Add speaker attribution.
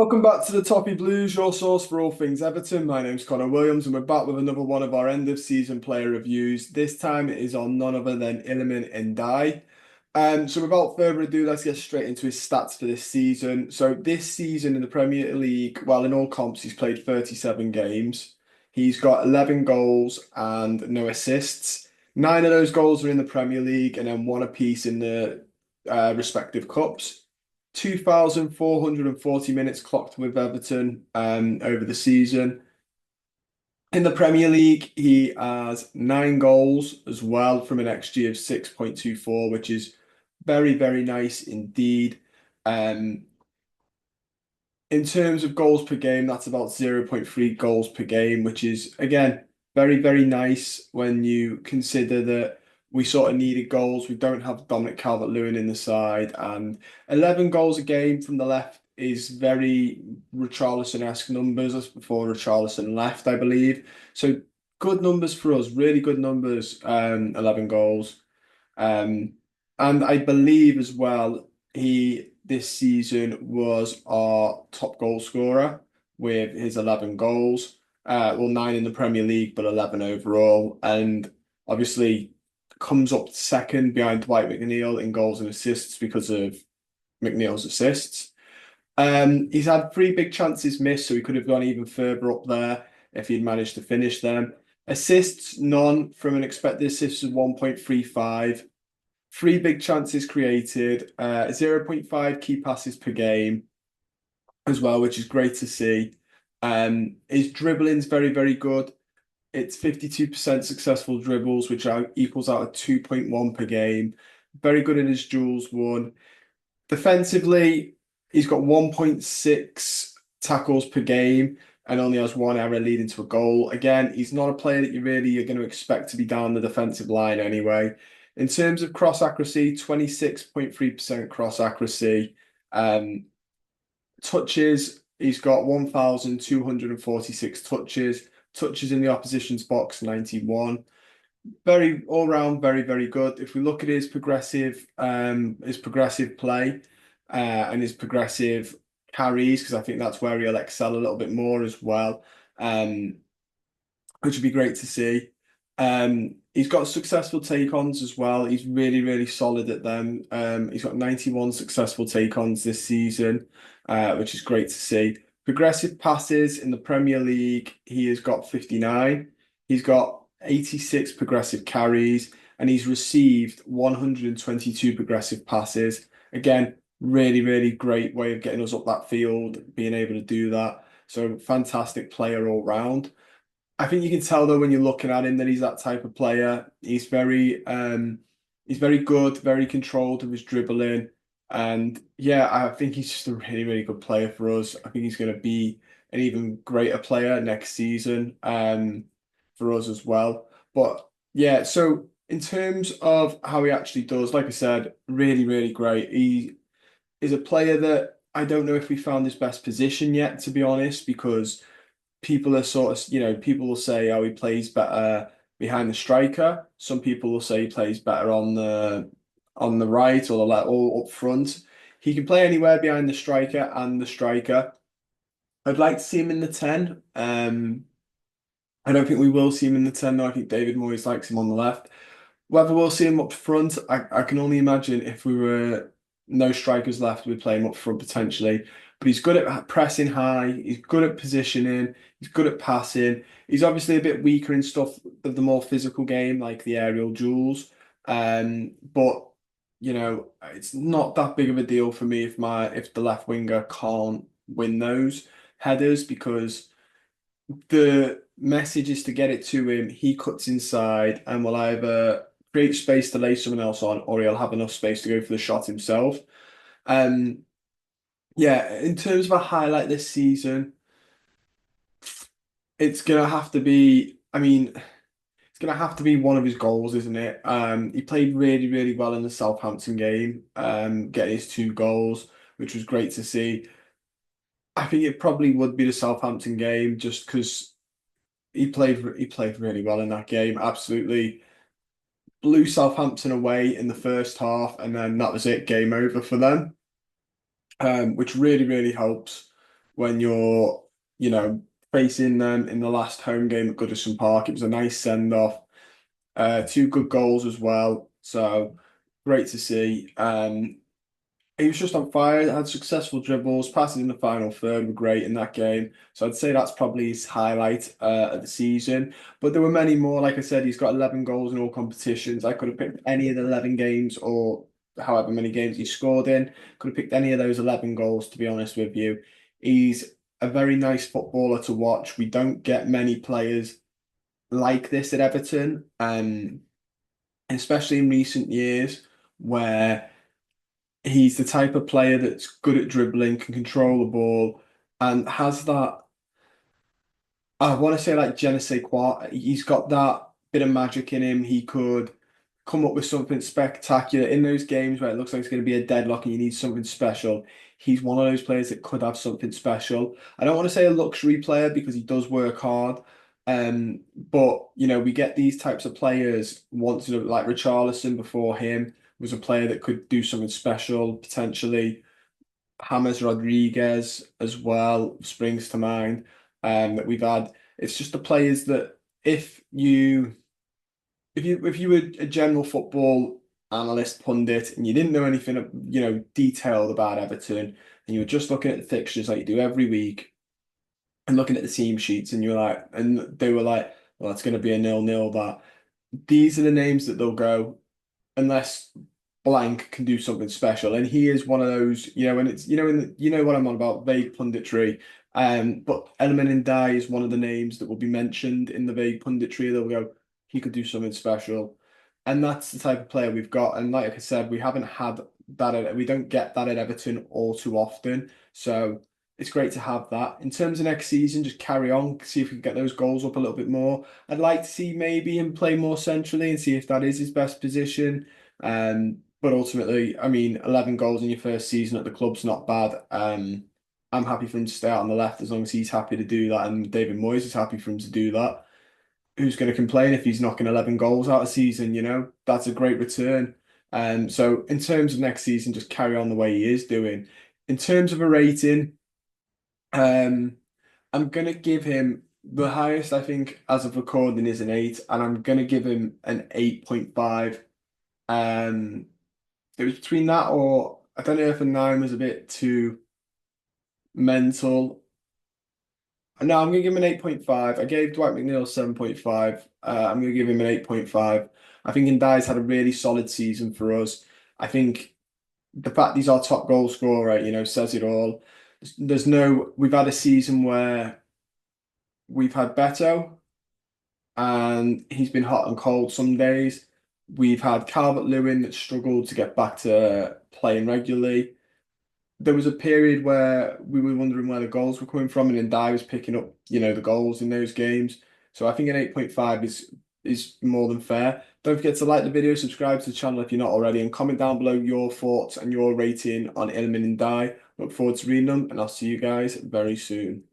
Speaker 1: Welcome back to the Toppy Blues, your source for all things Everton. My name's Connor Williams, and we're back with another one of our end of season player reviews. This time it is on none other than Iliman Ndiaye. So without further ado, let's get straight into his stats for this season. So this season in the Premier League, well, in all comps, he's played 37 games. He's got 11 goals and no assists. Nine of those goals are in the Premier League, and then one apiece in the respective cups. 2,440 minutes clocked with Everton over the season. In the Premier League, he has nine goals as well from an XG of 6.24, which is very, very nice indeed. Um, in terms of goals per game, that's about 0.3 goals per game, which is, again, very, very nice when you consider that we sort of needed goals. We don't have Dominic Calvert-Lewin in the side, and 11 goals a game from the left is very Richarlison-esque numbers. That's before Richarlison left, I believe. So good numbers for us, really good numbers, 11 goals. Um, and I believe as well, he this season was our top goal scorer with his 11 goals. Well, nine in the Premier League, but 11 overall. And obviously comes up second behind Dwight McNeil in goals and assists because of McNeil's assists. He's had three big chances missed, so he could have gone even further up there if he'd managed to finish them. Assists, none from an expected assist of 1.35. Three big chances created, 0.5 key passes per game as well, which is great to see. His dribbling's very, very good. It's 52% successful dribbles, which equals out at 2.1 per game. Very good in his duels won. Defensively, he's got 1.6 tackles per game and only has one error leading to a goal. Again, he's not a player that you really are going to expect to be down the defensive line anyway. In terms of cross accuracy, 26.3% cross accuracy. Touches, he's got 1,246 touches. Touches in the opposition's box, 91. Very all round, very, very good. If we look at his progressive play, and his progressive carries, because I think that's where he'll excel a little bit more as well, which would be great to see. He's got successful take-ons as well. He's really, really solid at them. He's got 91 successful take-ons this season, which is great to see. Progressive passes in the Premier League, he has got 59. He's got 86 progressive carries, and he's received 122 progressive passes. Again, really, really great way of getting us up that field, being able to do that. So fantastic player all round. I think you can tell though when you're looking at him that he's that type of player. He's very good, very controlled of his dribbling. And yeah, I think he's just a really, really good player for us. I think he's going to be an even greater player next season, for us as well. But yeah, so in terms of how he actually does, like I said, really, really great. He is a player that I don't know if we found his best position yet, to be honest, because people are sort of, people will say, oh, he plays better behind the striker. Some people will say he plays better on the right or the left or up front. He can play anywhere behind the striker and the striker. I'd like to see him in the 10. I don't think we will see him in the 10 though. I think David Moyes likes him on the left. Whether we'll see him up front, I can only imagine if we were no strikers left, we'd play him up front potentially. But he's good at pressing high, he's good at positioning, he's good at passing. He's obviously a bit weaker in stuff of the more physical game, like the aerial duels. But it's not that big of a deal for me if the left winger can't win those headers because the message is to get it to him. He cuts inside and will either create space to lay someone else on, or he'll have enough space to go for the shot himself. Um, yeah, in terms of a highlight this season, it's gonna have to be. I mean, it's gonna have to be one of his goals, isn't it? He played really, really well in the Southampton game, getting his two goals, which was great to see. I think it probably would be the Southampton game just because he played really well in that game. Absolutely blew Southampton away in the first half, and then that was it, game over for them. Which really, really helps when you're, you know, facing them in the last home game at Goodison Park. It was a nice send-off. Two good goals as well. So great to see. He was just on fire, had successful dribbles, passes in the final third were great in that game. So I'd say that's probably his highlight of the season. But there were many more. Like I said, he's got 11 goals in all competitions. I could have picked any of the 11 games or however many games he scored in. Could have picked any of those 11 goals, to be honest with you. He's a very nice footballer to watch. We don't get many players like this at Everton, especially in recent years where he's the type of player that's good at dribbling, can control the ball, and has that. I want to say like je ne sais quoi. He's got that bit of magic in him. He could come up with something spectacular in those games where it looks like it's going to be a deadlock and you need something special. He's one of those players that could have something special. I don't want to say a luxury player because he does work hard. But we get these types of players once, like Richarlison before him was a player that could do something special potentially. James Rodriguez as well springs to mind that we've had. It's just the players that if you were a general football analyst pundit and you didn't know anything detailed about Everton and you were just looking at the fixtures like you do every week and looking at the team sheets and they were like, well, it's going to be a 0-0 that these are the names that they'll go unless blank can do something special. And he is one of those, and it's you know what I'm on about, vague punditry. But Iliman Ndiaye is one of the names that will be mentioned in the vague punditry. They'll go, he could do something special. And that's the type of player we've got. And like I said, we haven't had we don't get that at Everton all too often. So it's great to have that. In terms of next season, just carry on, see if we can get those goals up a little bit more. I'd like to see maybe him play more centrally and see if that is his best position. But ultimately, I mean, 11 goals in your first season at the club's not bad. I'm happy for him to stay out on the left as long as he's happy to do that, and David Moyes is happy for him to do that. Who's going to complain if he's knocking 11 goals out a season? That's a great return. So in terms of next season, just carry on the way he is doing. In terms of a rating, um, I'm gonna give him the highest I think as of recording is an 8, and I'm gonna give him an 8.5. Um, it was between that or I don't know if a 9 was a bit too mental. No, I'm gonna give him an 8.5. I gave Dwight McNeil 7.5. I'm gonna give him an 8.5. I think Ndiaye's had a really solid season for us. I think the fact he's our top goal scorer, says it all. We've had a season where we've had Beto and he's been hot and cold some days. We've had Calvert-Lewin that struggled to get back to playing regularly. There was a period where we were wondering where the goals were coming from, and Ndiaye was picking up, the goals in those games. So I think an 8.5 is more than fair. Don't forget to like the video, subscribe to the channel if you're not already, and comment down below your thoughts and your rating on Iliman Ndiaye. Look forward to reading them, and I'll see you guys very soon.